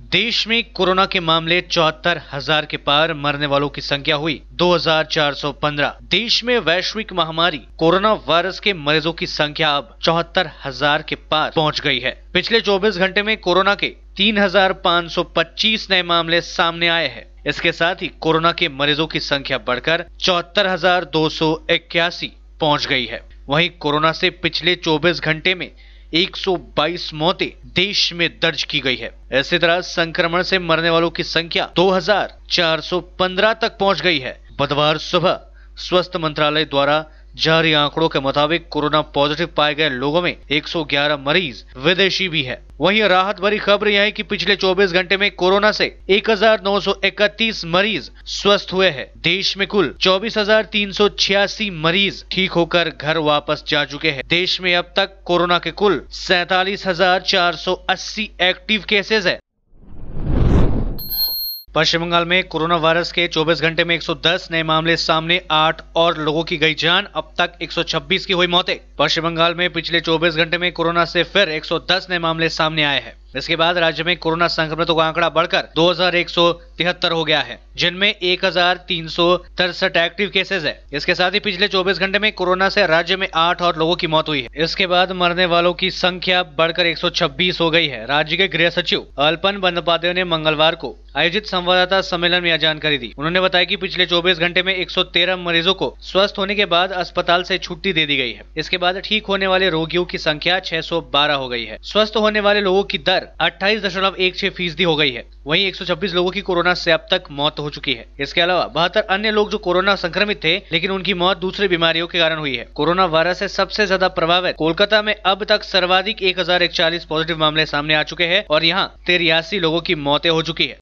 देश में कोरोना के मामले 74,000 के पार, मरने वालों की संख्या हुई 2,415। देश में वैश्विक महामारी कोरोना वायरस के मरीजों की संख्या अब 74,000 के पार पहुंच गई है। पिछले 24 घंटे में कोरोना के 3,525 नए मामले सामने आए हैं। इसके साथ ही कोरोना के मरीजों की संख्या बढ़कर 74,281 पहुंच गई है। वहीं कोरोना से पिछले 24 घंटे में 122 मौतें देश में दर्ज की गई है। इसी तरह संक्रमण से मरने वालों की संख्या 2,415 तक पहुंच गई है। बुधवार सुबह स्वास्थ्य मंत्रालय द्वारा जारी आंकड़ों के मुताबिक कोरोना पॉजिटिव पाए गए लोगों में 111 मरीज विदेशी भी है। वहीं राहत भरी खबर यह है कि पिछले 24 घंटे में कोरोना से 1,931 मरीज स्वस्थ हुए हैं। देश में कुल 24,386 मरीज ठीक होकर घर वापस जा चुके हैं। देश में अब तक कोरोना के कुल 47,480 एक्टिव केसेस है। पश्चिम बंगाल में कोरोना वायरस के 24 घंटे में 110 नए मामले सामने, 8 और लोगों की गई जान। अब तक 126 की हुई मौतें। पश्चिम बंगाल में पिछले 24 घंटे में कोरोना से फिर 110 नए मामले सामने आए हैं। इसके बाद राज्य में कोरोना संक्रमितों का आंकड़ा बढ़कर 2,173 हो गया है, जिनमें 1,363 एक्टिव केसेस है। इसके साथ ही पिछले 24 घंटे में कोरोना से राज्य में 8 और लोगों की मौत हुई है। इसके बाद मरने वालों की संख्या बढ़कर 126 हो गई है। राज्य के गृह सचिव अल्पन बंदोपाध्याय ने मंगलवार को आयोजित संवाददाता सम्मेलन में यह जानकारी दी। उन्होंने बताया कि पिछले 24 घंटे में 113 मरीजों को स्वस्थ होने के बाद अस्पताल से छुट्टी दे दी गई है। इसके बाद ठीक होने वाले रोगियों की संख्या 612 हो गई है। स्वस्थ होने वाले लोगों की दर 28.16% हो गई है। वहीं 126 लोगों की कोरोना से अब तक मौत हो चुकी है। इसके अलावा 72 अन्य लोग जो कोरोना संक्रमित थे, लेकिन उनकी मौत दूसरी बीमारियों के कारण हुई है। कोरोना वायरस से सबसे ज्यादा प्रभावित कोलकाता में अब तक सर्वाधिक 1,041 पॉजिटिव मामले सामने आ चुके हैं और यहाँ 83 लोगों की मौतें हो चुकी है।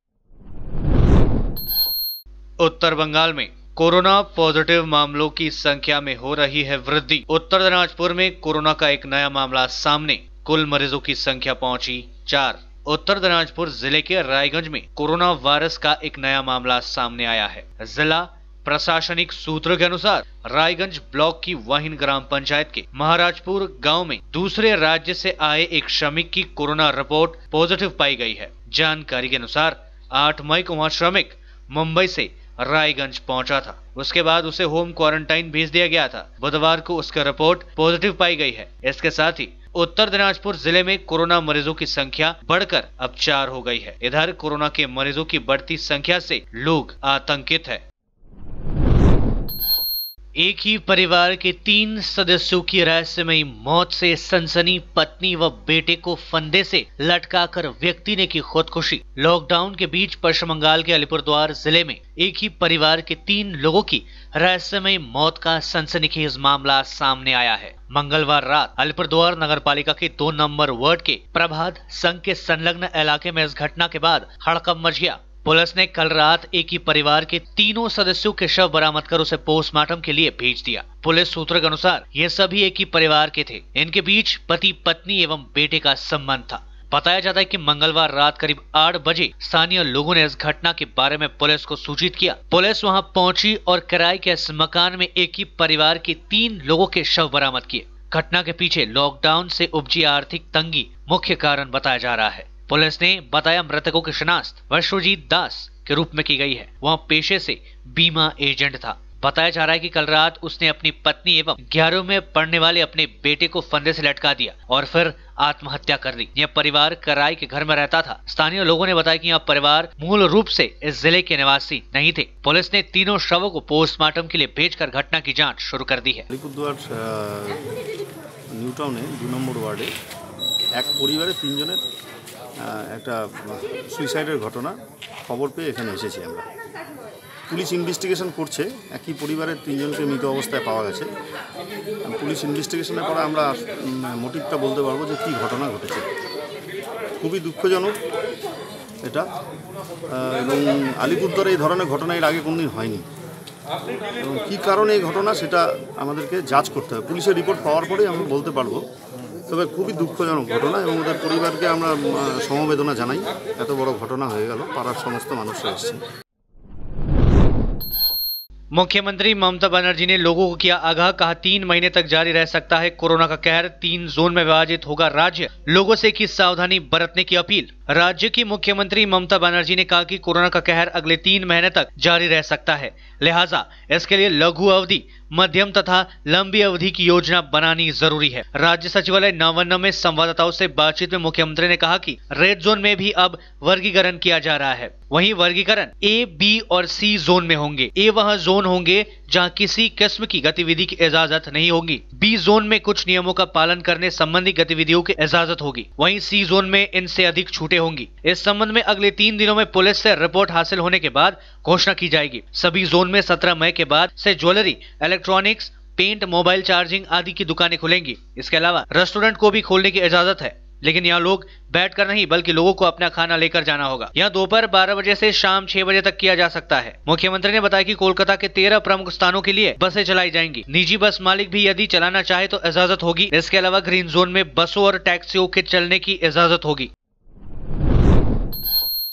उत्तर बंगाल में कोरोना पॉजिटिव मामलों की संख्या में हो रही है वृद्धि। उत्तर दिनाजपुर में कोरोना का एक नया मामला सामने, कुल मरीजों की संख्या पहुंची 4। उत्तर दिनाजपुर जिले के रायगंज में कोरोना वायरस का एक नया मामला सामने आया है। जिला प्रशासनिक सूत्रों के अनुसार रायगंज ब्लॉक की वाहिन ग्राम पंचायत के महाराजपुर गांव में दूसरे राज्य से आए एक श्रमिक की कोरोना रिपोर्ट पॉजिटिव पाई गई है। जानकारी के अनुसार 8 मई को वह श्रमिक मुंबई से रायगंज पहुंचा था। उसके बाद उसे होम क्वारंटाइन भेज दिया गया था। बुधवार को उसका रिपोर्ट पॉजिटिव पाई गई है। इसके साथ ही उत्तर दिनाजपुर जिले में कोरोना मरीजों की संख्या बढ़कर अब 4 हो गई है। इधर कोरोना के मरीजों की बढ़ती संख्या से लोग आतंकित है। एक ही परिवार के 3 सदस्यों की रहस्यमयी मौत से सनसनी, पत्नी व बेटे को फंदे से लटकाकर व्यक्ति ने की खुदकुशी। लॉकडाउन के बीच पश्चिम बंगाल के अलीपुरद्वार जिले में एक ही परिवार के 3 लोगों की रहस्यमयी मौत का सनसनीखेज मामला सामने आया है। मंगलवार रात अलीपुरद्वार नगर पालिका के 2 नंबर वार्ड के प्रभात संघ के संलग्न इलाके में इस घटना के बाद हड़कंप मच गया। पुलिस ने कल रात एक ही परिवार के 3 सदस्यों के शव बरामद कर उसे पोस्टमार्टम के लिए भेज दिया। पुलिस सूत्रों के अनुसार ये सभी एक ही परिवार के थे। इनके बीच पति पत्नी एवं बेटे का संबंध था। बताया जाता है कि मंगलवार रात करीब 8 बजे स्थानीय लोगों ने इस घटना के बारे में पुलिस को सूचित किया। पुलिस वहां पहुंची और किराए के इस मकान में एक ही परिवार के 3 लोगों के शव बरामद किए। घटना के पीछे लॉकडाउन से उपजी आर्थिक तंगी मुख्य कारण बताया जा रहा है। पुलिस ने बताया मृतकों की शिनाख्त विश्वजीत दास के रूप में की गई है। वह पेशे से बीमा एजेंट था। बताया जा रहा है कि कल रात उसने अपनी पत्नी एवं 11वीं में पढ़ने वाले अपने बेटे को फंदे से लटका दिया और फिर आत्महत्या कर दी। यह परिवार किराए के घर में रहता था। स्थानीय लोगों ने बताया कि यह परिवार मूल रूप से इस जिले के निवासी नहीं थे। पुलिस ने तीनों शवों को पोस्टमार्टम के लिए भेजकर घटना की जांच शुरू कर दी है। নিউ টাউনে 2 নম্বর ওয়ার্ডে এক পরিবারে 3 জনের একটা সুইসাইডের ঘটনা খবর পেয়ে এখানে এসেছি আমরা। পুলিশ ইনভেস্টিগেশন করছে। একই পরিবারের 3 জনকে মৃত অবস্থায় পাওয়া গেছে। পুলিশ ইনভেস্টিগেশনের পরে আমরা মোটিভটা বলতে পারবো যে কী ঘটনা ঘটেছে। খুবই দুঃখজনক এটা, এবং আলিপুরদুয়ারে এই ধরনের ঘটনা এর আগে কোনোদিন হয়নি। এবং কী কারণে এই ঘটনা সেটা আমাদেরকে যাচ করতে হবে। পুলিশের রিপোর্ট পাওয়ার পরেই আমরা বলতে পারবো। তবে খুবই দুঃখজনক ঘটনা এবং ওদের পরিবারকে আমরা সমবেদনা জানাই। এত বড় ঘটনা হয়ে গেল, পাড়ার সমস্ত মানুষরা এসেছে। मुख्यमंत्री ममता बनर्जी ने लोगों को किया आगाह, कहा 3 महीने तक जारी रह सकता है कोरोना का कहर, 3 जोन में विभाजित होगा राज्य, लोगों से की सावधानी बरतने की अपील। राज्य की मुख्यमंत्री ममता बनर्जी ने कहा कि कोरोना का कहर अगले 3 महीने तक जारी रह सकता है, लिहाजा इसके लिए लघु अवधि, मध्यम तथा लंबी अवधि की योजना बनानी जरूरी है। राज्य सचिवालय नवान्न में संवाददाताओं से बातचीत में मुख्यमंत्री ने कहा कि रेड जोन में भी अब वर्गीकरण किया जा रहा है, वहीं वर्गीकरण ए, बी और सी जोन में होंगे। ए वहां जोन होंगे जहां किसी किस्म की गतिविधि की इजाजत नहीं होगी, बी जोन में कुछ नियमों का पालन करने संबंधी गतिविधियों की इजाजत होगी, वहीं सी जोन में इनसे अधिक छूटें होंगी। इस संबंध में अगले 3 दिनों में पुलिस से रिपोर्ट हासिल होने के बाद घोषणा की जाएगी। सभी जोन में 17 मई के बाद से jewellery, electronics, paint, mobile charging आदि की दुकानें खुलेंगी। इसके अलावा रेस्टोरेंट को भी खोलने की इजाजत है, लेकिन यहाँ लोग बैठकर नहीं बल्कि लोगों को अपना खाना लेकर जाना होगा। यहाँ दोपहर 12 बजे से शाम 6 बजे तक किया जा सकता है। मुख्यमंत्री ने बताया कि कोलकाता के 13 प्रमुख स्थानों के लिए बसें चलाई जाएंगी। निजी बस मालिक भी यदि चलाना चाहे तो इजाजत होगी। इसके अलावा ग्रीन जोन में बसों और टैक्सियों के चलने की इजाजत होगी।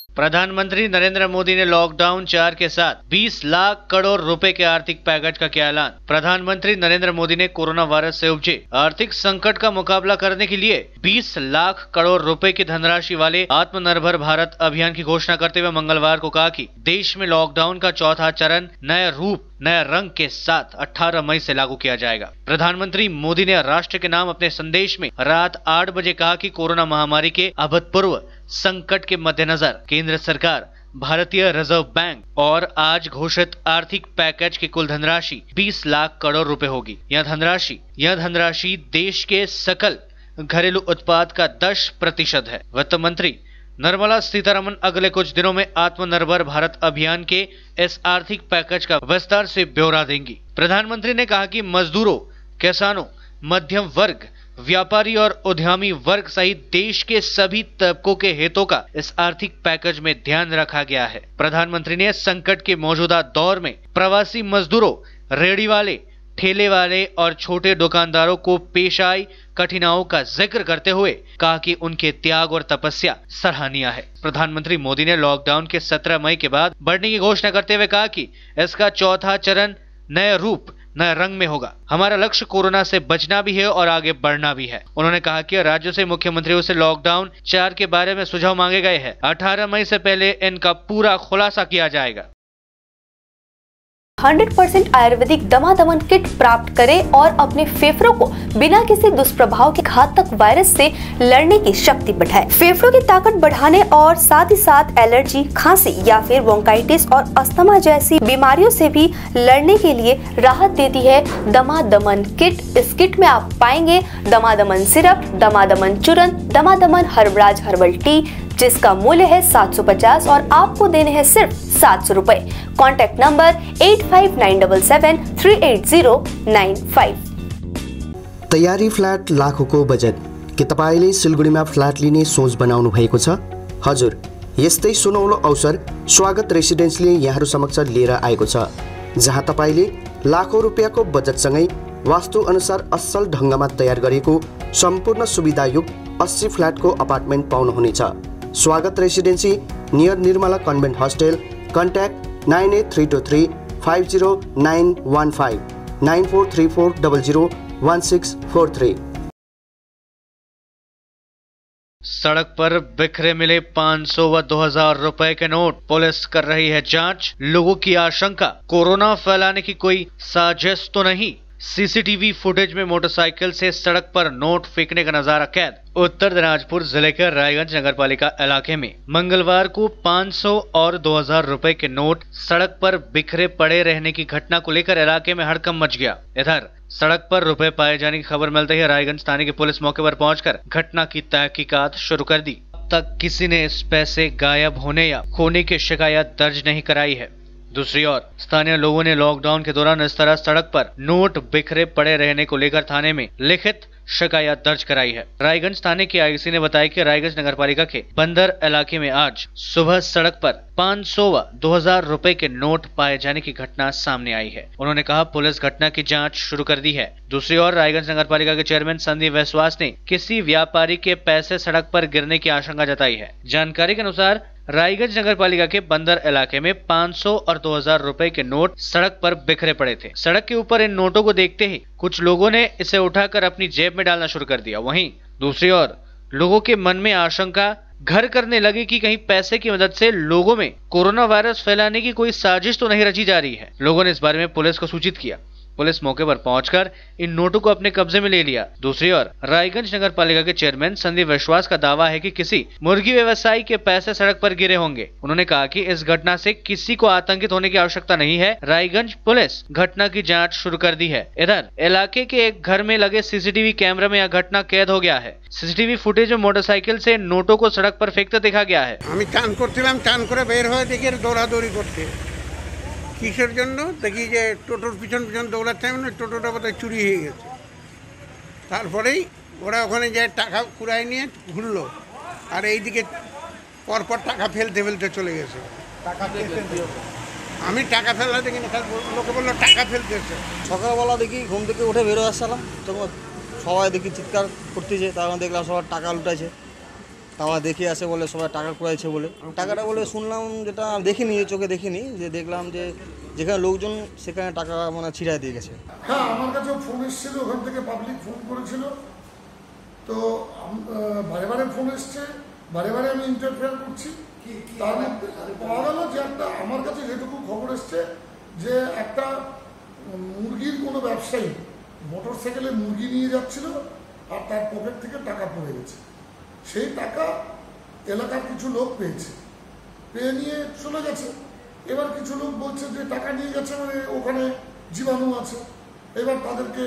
प्रधानमंत्री नरेंद्र मोदी ने लॉकडाउन 4 के साथ 20 लाख करोड़ रुपए के आर्थिक पैकेज का किया ऐलान। प्रधानमंत्री नरेंद्र मोदी ने कोरोना वायरस से उपजे आर्थिक संकट का मुकाबला करने के लिए 20 लाख करोड़ रुपए की धनराशि वाले आत्मनिर्भर भारत अभियान की घोषणा करते हुए मंगलवार को कहा कि देश में लॉकडाउन का चौथा चरण नए रूप, नए रंग के साथ 18 मई से लागू किया जाएगा। प्रधानमंत्री मोदी ने राष्ट्र के नाम अपने संदेश में रात 8 बजे कहा कि कोरोना महामारी के अभूतपूर्व संकट के मद्देनजर केंद्र सरकार, भारतीय रिजर्व बैंक और आज घोषित आर्थिक पैकेज की कुल धनराशि 20 लाख करोड़ रुपए होगी। यह धनराशि देश के सकल घरेलू उत्पाद का 10% है। वित्त मंत्री निर्मला सीतारमण अगले कुछ दिनों में आत्मनिर्भर भारत अभियान के इस आर्थिक पैकेज का विस्तार से ब्यौरा देंगी। प्रधानमंत्री ने कहा कि मजदूरों, किसानों, मध्यम वर्ग, व्यापारी और उद्यमी वर्ग सहित देश के सभी तबकों के हितों का इस आर्थिक पैकेज में ध्यान रखा गया है। प्रधानमंत्री ने संकट के मौजूदा दौर में प्रवासी मजदूरों, रेहड़ी वाले, ठेले वाले और छोटे दुकानदारों को पेश आई कठिनाइयों का जिक्र करते हुए कहा कि उनके त्याग और तपस्या सराहनीय है। प्रधानमंत्री मोदी ने लॉकडाउन के 17 मई के बाद बढ़ने की घोषणा करते हुए कहा कि इसका चौथा चरण नए रूप, नए रंग में होगा। हमारा लक्ष्य कोरोना से बचना भी है और आगे बढ़ना भी है। उन्होंने कहा कि राज्यों से मुख्यमंत्रियों से लॉकडाउन 4 के बारे में सुझाव मांगे गए हैं। 18 मई से पहले इनका पूरा खुलासा किया जाएगा। 100% आयुर्वेदिक दमादमन किट प्राप्त करें और अपने फेफड़ों को बिना किसी दुष्प्रभाव के घातक वायरस से लड़ने की शक्ति बढ़ाएं। फेफड़ों की ताकत बढ़ाने और साथ ही साथ एलर्जी, खांसी या फिर ब्रोंकाइटिस और अस्थमा जैसी बीमारियों से भी लड़ने के लिए राहत देती है दमादमन किट। इस किट में आप पाएंगे दमादमन सिरप, दमादमन चूर्ण, दमादमन हर्बराज हर्बल टी, जिसका मूल्य है 750 और आपको देने हैं सिर्फ 700 रुपए। Contact number 8597738095। तयारी फ्ल्याट लाखौंको बजेट के तपाईले सिलगढीमा फ्ल्याट लिने सोच बनाउनु भएको छ? हजुर, यस्तै सुनौलो अवसर स्वागत रेसिडेन्सले यहाँहरू समक्ष लिएर आएको छ, जहाँ तपाईले लाखौं रुपियाँको बजेटसँगै वास्तु अनुसार असल ढङ्गमा तयार गरेको सम्पूर्ण सुविधायुक्त 80 फ्ल्याटको अपार्टमेन्ट पाउनुहुनेछ। स्वागत residency near Nirmala convent hostel. Contact 9832350915 9434001643। सड़क पर बिखरे मिले 500 व 2000 रुपए के नोट, पुलिस कर रही है जांच। लोगों की आशंका कोरोना फैलाने की कोई साजिश तो नहीं। सीसीटीवी फुटेज में मोटरसाइकिल से सड़क पर नोट फेंकने का नजारा कैद। उत्तर दिनाजपुर जिले के रायगंज नगरपालिका इलाके में मंगलवार को 500 और 2000 रुपए के नोट सड़क पर बिखरे पड़े रहने की घटना को लेकर इलाके में हड़कंप मच गया। इधर सड़क पर रुपए पाए जाने की खबर मिलते ही रायगंज थाने की पुलिस मौके पर पहुंचकर घटना की तहकीकात शुरू कर दी। अब तक किसी ने इस पैसे गायब होने या खोने की शिकायत दर्ज नहीं कराई है। दूसरी ओर स्थानीय लोगों ने लॉकडाउन के दौरान इस तरह सड़क पर नोट बिखरे पड़े रहने को लेकर थाने में लिखित शिकायत दर्ज कराई है। रायगंज थाने के आईसी ने बताया कि रायगंज नगरपालिका के बंदर इलाके में आज सुबह सड़क पर 500 व 2000 रुपए के नोट पाए जाने की घटना सामने आई है। उन्होंने कहा पुलिस घटना की जांच शुरू कर दी है। दूसरी ओर रायगंज नगरपालिका के चेयरमैन संदीप विश्वास ने किसी व्यापारी के पैसे सड़क पर गिरने की आशंका जताई है। जानकारी के अनुसार रायगंज नगर पालिका के बंदर इलाके में 500 और 2000 रुपए के नोट सड़क पर बिखरे पड़े थे। सड़क के ऊपर इन नोटों को देखते ही कुछ लोगों ने इसे उठाकर अपनी जेब में डालना शुरू कर दिया। वहीं दूसरी ओर लोगों के मन में आशंका घर करने लगी कि कहीं पैसे की मदद से लोगों में कोरोना वायरस फैलाने की कोई साजिश तो नहीं रची जा रही है। लोगों ने इस बारे में पुलिस को सूचित किया। पुलिस मौके पर पहुंचकर इन नोटों को अपने कब्जे में ले लिया। दूसरी ओर रायगंज नगर पालिका के चेयरमैन संदीप विश्वास का दावा है कि किसी मुर्गी व्यवसायी के पैसे सड़क पर गिरे होंगे। उन्होंने कहा कि इस घटना से किसी को आतंकित होने की आवश्यकता नहीं है। रायगंज पुलिस घटना की जांच शुरू कर दी है। इधर इलाके के एक घर में लगे सीसीटीवी कैमरे में यह घटना कैद हो गया है। सीसीटीवी फुटेज में मोटरसाइकिल से नोटों को सड़क पर फेंकते देखा गया है। কিসের জন্য দেখি যে টোটোর পিছন পিছন দৌড়াচ্ছে, মানে টোটোটা বোধহয় চুরি হয়ে গেছে। তারপরেই ওরা ওখানে যায় টাকা কুড়াই নিয়ে ঘুরলো, আর এইদিকে পরপর টাকা ফেলতে ফেলতে চলে গেছে। আমি টাকা ফেলা দেখি না, লোকে বললো টাকা ফেলতেছে। সকালবেলা দেখি ঘুম থেকে উঠে বেরো আসছিলাম, তখন সবাই দেখি চিৎকার করতেছে, তখন দেখলাম সবার টাকা লুটাইছে। তারা দেখে আসে বলে সবাই টাকা কুড়াইছে বলে। টাকাটা বলে শুনলাম, যেটা দেখিনি, চোখে দেখিনি, যে দেখলাম যে যেখানে লোকজন সেখানে টাকা মানে ছিড়াই দিয়ে গেছে। হ্যাঁ, আমার কাছে ফোন এসেছিল, ওখান থেকে পাবলিক ফোন করেছিল, তো বারে বারে ফোন এসছে, বারে বারে আমি ইন্টারফেয়ার করছি। তার মধ্যে পাওয়া গেল যে একটা, আমার কাছে যেটুকু খবর এসছে যে একটা মুরগির কোনো ব্যবসায়ী মোটর সাইকেলে মুরগি নিয়ে যাচ্ছিল, আর তার পকেট থেকে টাকা পড়ে গেছে। সেই টাকা এলাকার কিছু লোক পেয়েছে, পেয়ে নিয়ে চলে গেছে। এবার কিছু লোক বলছে যে টাকা নিয়ে গেছে মানে ওখানে জীবাণু আছে, এবার তাদেরকে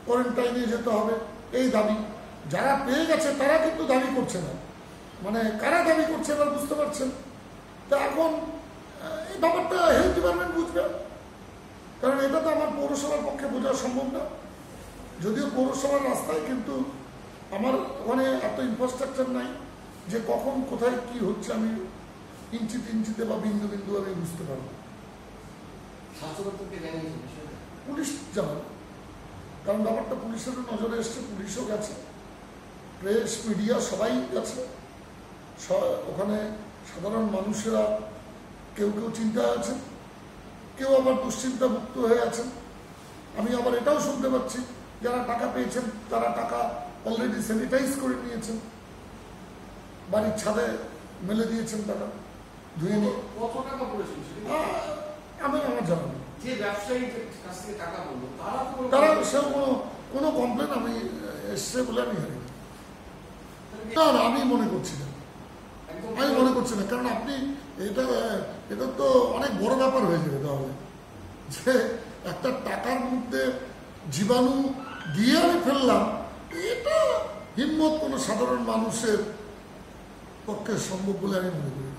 কোয়ারেন্টাইনে যেতে হবে, এই দাবি। যারা পেয়ে গেছে তারা কিন্তু দাবি করছে না, মানে কারা দাবি করছে এবার বুঝতে পারছেন। তা এখন এই ব্যাপারটা হেলথ ডিপার্টমেন্ট বুঝবে, কারণ এটা তো আমার পৌরসভার পক্ষে বোঝা সম্ভব না। যদিও পৌরসভার রাস্তায়, কিন্তু আমার ওখানে এত ইনফ্রাস্ট্রাকচার নাই যে কখন কোথায় কি হচ্ছে আমি ইঞ্চিতে বা বিন্দু বিন্দু আমি বুঝতে পারবো। পুলিশ জানাবে, কারণ ব্যাপারটা পুলিশেরও নজরে এসছে, পুলিশও গেছে, প্রেস মিডিয়া সবাই গেছে। ওখানে সাধারণ মানুষেরা কেউ কেউ চিন্তায় আছেন, কেউ আবার দুশ্চিন্তা মুক্ত হয়ে আছেন। আমি আবার এটাও শুনতে পাচ্ছি যারা টাকা পেয়েছেন তারা টাকা অলরেডি স্যানিটাইজ করে নিয়েছেন, বাড়ির ছাদে মেলে দিয়েছেন, টাকা ধুয়ে নিয়ে। আমি আমার জানাবো তারা সেও কোনো কমপ্লেন আমি এসছে বলে আমি জানি না। আমি মনে করছি না, কারণ আপনি এটা তো অনেক বড় ব্যাপার হয়ে যাবে তাহলে, যে একটা টাকার মধ্যে জীবাণু দিয়ে আমি ফেললাম। এটা হিম্মত কোনো সাধারণ মানুষের পক্ষে সম্ভব বলে আমি মনে করি।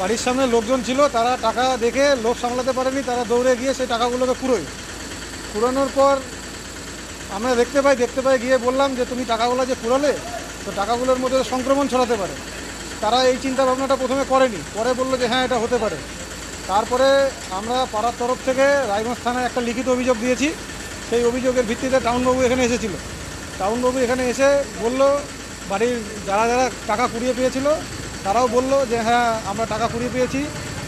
বাড়ির সামনে লোকজন ছিল, তারা টাকা দেখে লোভ সামলাতে পারেনি, তারা দৌড়ে গিয়ে সেই টাকাগুলোকে কুড়ানোর পর আমরা দেখতে পাই গিয়ে বললাম যে তুমি টাকাগুলো যে কুড়ালে, তো টাকাগুলোর মধ্যে সংক্রমণ ছড়াতে পারে। তারা এই চিন্তা ভাবনাটা প্রথমে করেনি, পরে বললো যে হ্যাঁ এটা হতে পারে। তারপরে আমরা পাড়ার তরফ থেকে রায়গঞ্জ থানায় একটা লিখিত অভিযোগ দিয়েছি। সেই অভিযোগের ভিত্তিতে টাউনবাবু এখানে এসেছিল। টাউনবাবু এখানে এসে বলল, বাড়ির যারা যারা টাকা কুড়িয়ে পেয়েছিল তারাও বলল যে হ্যাঁ আমরা টাকা কুড়িয়ে পেয়েছি।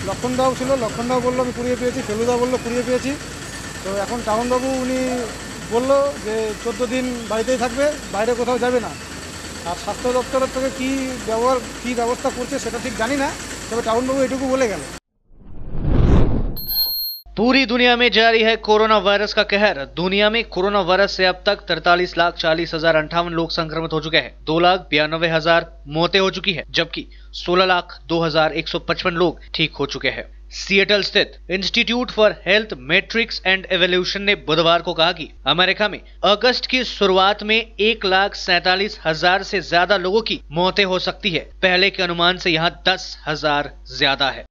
লক্ষণদাও ছিল, লক্ষণদাও বললো আমি কুড়িয়ে পেয়েছি, ফেলুদা বললো কুড়িয়ে পেয়েছি। তো এখন টাউনবাবু উনি বলল যে 14 দিন বাড়িতেই থাকবে, বাইরে কোথাও যাবে না। আর স্বাস্থ্য দপ্তরের থেকে কী ব্যবস্থা করছে সেটা ঠিক জানি না, তবে টাউনবাবু এটুকু বলে গেল। पूरी दुनिया में जारी है कोरोना वायरस का कहर। दुनिया में कोरोना वायरस से अब तक 43,40,058 लोग संक्रमित हो चुके हैं। 2,92,000 मौतें हो चुकी है, जबकि 16,02,155 लोग ठीक हो चुके हैं। सिएटल स्थित institute for health matrix and evolution ने बुधवार को कहा कि अमेरिका में अगस्त की शुरुआत में 1,47,000 से ज्यादा लोगों की मौतें हो सकती है। पहले के अनुमान से यहाँ 10,000 ज्यादा है।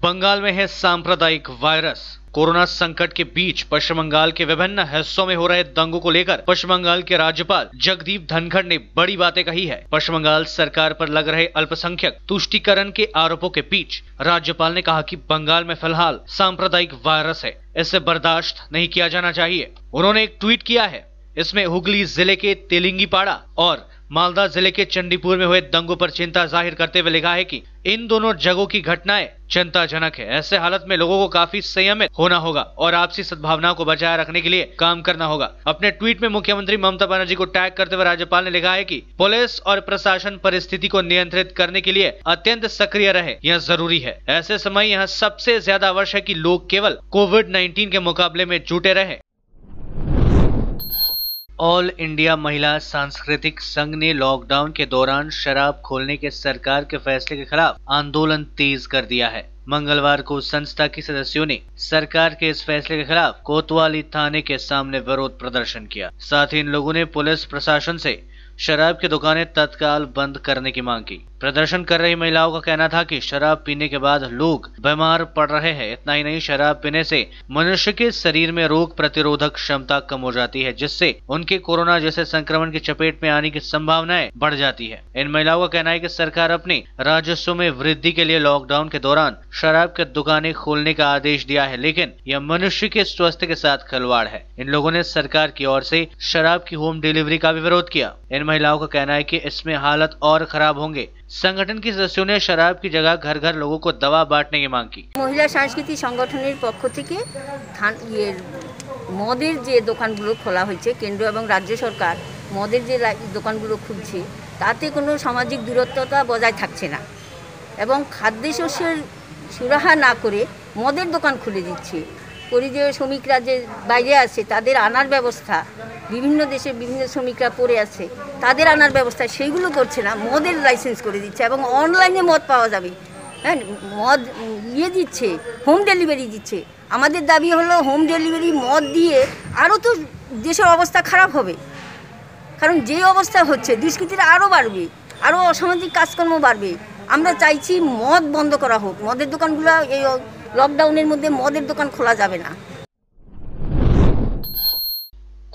बंगाल में है सांप्रदायिक वायरस। कोरोना संकट के बीच पश्चिम बंगाल के विभिन्न हिस्सों में हो रहे दंगों को लेकर पश्चिम बंगाल के राज्यपाल जगदीप धनखड़ ने बड़ी बातें कही है। पश्चिम बंगाल सरकार पर लग रहे अल्पसंख्यक तुष्टीकरण के आरोपों के बीच राज्यपाल ने कहा कि बंगाल में फिलहाल सांप्रदायिक वायरस है, इसे बर्दाश्त नहीं किया जाना चाहिए। उन्होंने एक ट्वीट किया है, इसमें हुगली जिले के तेलिंगीपाड़ा और मालदा जिले के चंडीपुर में हुए दंगों पर चिंता जाहिर करते हुए लिखा है कि इन दोनों जगहों की घटनाएं चिंताजनक है। ऐसे हालत में लोगों को काफी संयमित होना होगा और आपसी सद्भावना को बचाए रखने के लिए काम करना होगा। अपने ट्वीट में मुख्यमंत्री ममता बनर्जी को टैग करते हुए राज्यपाल ने लिखा है कि पुलिस और प्रशासन परिस्थिति को नियंत्रित करने के लिए अत्यंत सक्रिय रहे, यह जरूरी है। ऐसे समय यह सबसे ज्यादा आवश्यक है कि लोग केवल कोविड-19 के मुकाबले में जुटे रहे। ऑल इंडिया महिला सांस्कृतिक संघ ने लॉकडाउन के दौरान शराब खोलने के सरकार के फैसले के खिलाफ आंदोलन तेज कर दिया है। मंगलवार को संस्था के सदस्यों ने सरकार के इस फैसले के खिलाफ कोतवाली थाने के सामने विरोध प्रदर्शन किया। साथ ही इन लोगों ने पुलिस प्रशासन से शराब की दुकानें तत्काल बंद करने की मांग की। प्रदर्शन कर रही महिलाओं का कहना था कि शराब पीने के बाद लोग बीमार पड़ रहे हैं। इतना ही नहीं, शराब पीने से मनुष्य के शरीर में रोग प्रतिरोधक क्षमता कम हो जाती है, जिससे उनके कोरोना जैसे संक्रमण की चपेट में आने की संभावनाएं बढ़ जाती है। इन महिलाओं का कहना है कि सरकार अपने राजस्व में वृद्धि के लिए लॉकडाउन के दौरान शराब की दुकानें खोलने का आदेश दिया है, लेकिन यह मनुष्य के स्वास्थ्य के साथ खिलवाड़ है। इन लोगों ने सरकार की ओर से शराब की होम डिलीवरी का भी विरोध किया। इन महिलाओं का कहना है कि इसमें हालत और खराब होंगे। संगठन के सदस्यों ने शराब की जगह घर घर लोगों को दवा बांटने की मांग की। महिला सांस्कृतिक संगठনের পক্ষ থেকে মদের যে দোকানগুলো খোলা হয়েছে, কেন্দ্র এবং রাজ্য সরকার মদের যে দোকানগুলো খুলছে তাতে কোনো সামাজিক দূরত্বতা বজায় থাকছে না এবং খাদ্যশস্যের সুরাহা না করে মদের দোকান খুলে দিচ্ছে। পরিযায়ী শ্রমিকরা যে বাইরে আছে তাদের আনার ব্যবস্থা, বিভিন্ন দেশে বিভিন্ন শ্রমিকরা পড়ে আছে তাদের আনার ব্যবস্থা সেইগুলো করছে না, মদের লাইসেন্স করে দিচ্ছে এবং অনলাইনে মদ পাওয়া যাবে। হ্যাঁ, মদ দিচ্ছে, হোম ডেলিভারি দিচ্ছে। আমাদের দাবি হলো হোম ডেলিভারি মদ দিয়ে আরও তো দেশের অবস্থা খারাপ হবে, কারণ যে অবস্থা হচ্ছে দুষ্কৃতিরা আরও বাড়বে, আরও অসামাজিক কাজকর্ম বাড়বে। আমরা চাইছি মদ বন্ধ করা হোক, মদের দোকানগুলো এই লকডাউনের মধ্যে মদের দোকান খোলা যাবে না।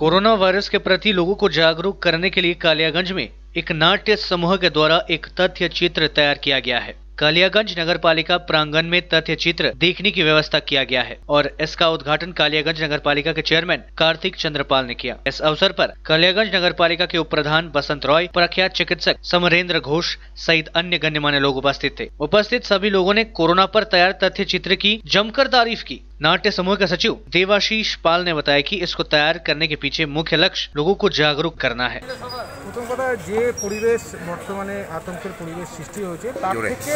कोरोना वायरस के प्रति लोगों को जागरूक करने के लिए कालियागंज में एक नाट्य समूह के द्वारा एक तथ्य चित्र तैयार किया गया है। कालियागंज नगर पालिका प्रांगण में तथ्य चित्र देखने की व्यवस्था किया गया है और इसका उद्घाटन कालियागंज नगर पालिका के चेयरमैन कार्तिक चंद्रपाल ने किया। इस अवसर पर कालियागंज नगर पालिका के उप प्रधान बसंत रॉय, प्रख्यात चिकित्सक समरेंद्र घोष सहित अन्य गण्यमान्य लोग उपस्थित थे। उपस्थित सभी लोगों ने कोरोना पर तैयार तथ्य चित्र की जमकर तारीफ की। नाट्य समूह के सचिव देवाशीष पाल ने बताया कि इसको तैयार करने के पीछे मुख्य लक्ष्य लोगों को जागरूक करना है। প্রথম কথা, যে পরিবেশ বর্তমানে আতঙ্কের পরিবেশ সৃষ্টি হয়েছে তার থেকে,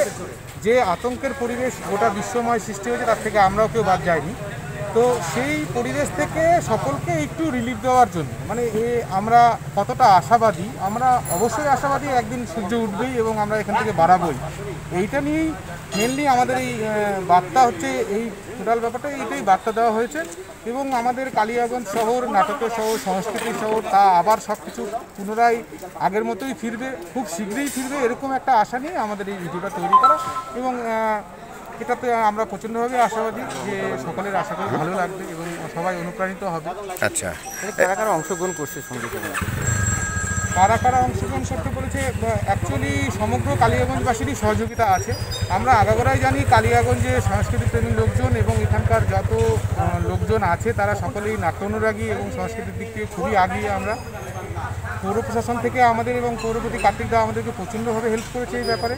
যে আতঙ্কের পরিবেশ গোটা বিশ্বময় সৃষ্টি হয়েছে তার থেকে আমরাও কেউ বাদ যাইনি। তো সেই পরিবেশ থেকে সকলকে একটু রিলিফ দেওয়ার জন্য, মানে আমরা কতটা আশাবাদী, আমরা অবশ্যই আশাবাদী একদিন সূর্য উঠবেই এবং আমরা এখান থেকে বাড়াবই, এইটা নিয়েই মেনলি আমাদের এই বার্তা হচ্ছে। এই টোটাল ব্যাপারটা এইটাই বার্তা দেওয়া হয়েছে এবং আমাদের কালিয়াগঞ্জ শহর, নাটকের শহর, সংস্কৃতির শহর, তা আবার সব কিছু পুনরায় আগের মতোই ফিরবে, খুব শীঘ্রই ফিরবে, এরকম একটা আশা নিয়ে আমাদের এই ভিডিওটা তৈরি করা এবং এটাতে আমরা প্রচণ্ডভাবে আশাবাদী যে সকলের আশা করি ভালো লাগবে এবং সবাই অনুপ্রাণিত হবে। আচ্ছা, কারা কারা অংশগ্রহণ করছে সঙ্গীতে, কারা কারা অংশগ্রহণ করতে বলেছে, অ্যাকচুয়ালি সমগ্র কালিয়াগঞ্জবাসীরই সহযোগিতা আছে। আমরা আগাগোড়াই জানি কালিয়াগঞ্জে সাংস্কৃতিক প্রেমী লোকজন এবং এখানকার যত লোকজন আছে তারা সকলেই নাট্য অনুরাগী এবং সংস্কৃতির দিক থেকে খুবই আগিয়ে। আমরা পৌর প্রশাসন থেকে আমাদের এবং পৌরপতি কার্তিক দা আমাদেরকে প্রচণ্ডভাবে হেল্প করেছে এই ব্যাপারে।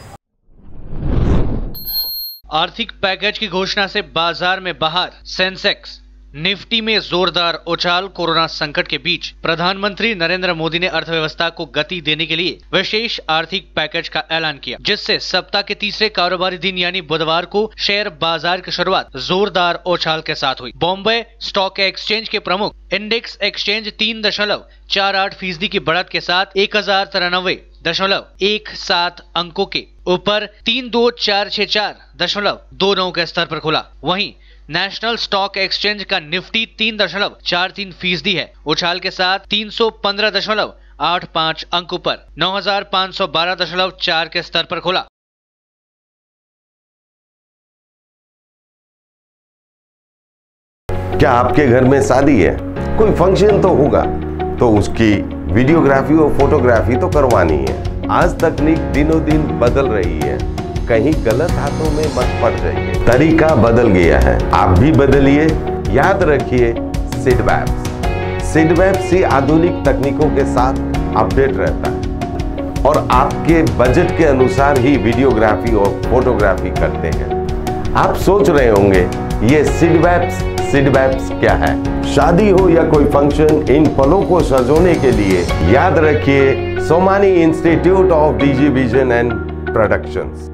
आर्थिक पैकेज की घोषणा से बाजार में बहार, सेंसेक्स निफ्टी में जोरदार उछाल। कोरोना संकट के बीच प्रधानमंत्री नरेंद्र मोदी ने अर्थव्यवस्था को गति देने के लिए विशेष आर्थिक पैकेज का ऐलान किया, जिससे सप्ताह के तीसरे कारोबारी दिन यानी बुधवार को शेयर बाजार की शुरुआत जोरदार उछाल के साथ हुई। बॉम्बे स्टॉक एक्सचेंज के प्रमुख इंडेक्स एक्सचेंज 3.48% की बढ़त के साथ 1093.17 अंकों के ऊपर 32464.29 के स्तर पर खुला। वहीं नेशनल स्टॉक एक्सचेंज का निफ्टी 3.43% है। उछाल के साथ 315.85 अंकों पर 9512.4 के स्तर पर खुला। क्या आपके घर में शादी है, कोई फंक्शन तो होगा, तो उसकी वीडियोग्राफी और फोटोग्राफी तो करवानी है। आज तकनीक दिनों दिन बदल रही है, कहीं गलत हाथों में मत पड़ जाइए। तरीका बदल गया है, आप भी बदलिए। याद रखिए सिडवैप्स। सिडवैप्स ही आधुनिक तकनीकों के साथ अपडेट रहता है। और आपके बजट के अनुसार ही वीडियोग्राफी और फोटोग्राफी करते हैं। आप सोच रहे होंगे ये सिडवैप्स क्या है? शादी हो या कोई फंक्शन, इन पलों को सजोने के लिए याद रखिए Somani Institute of Digi Vision and productions.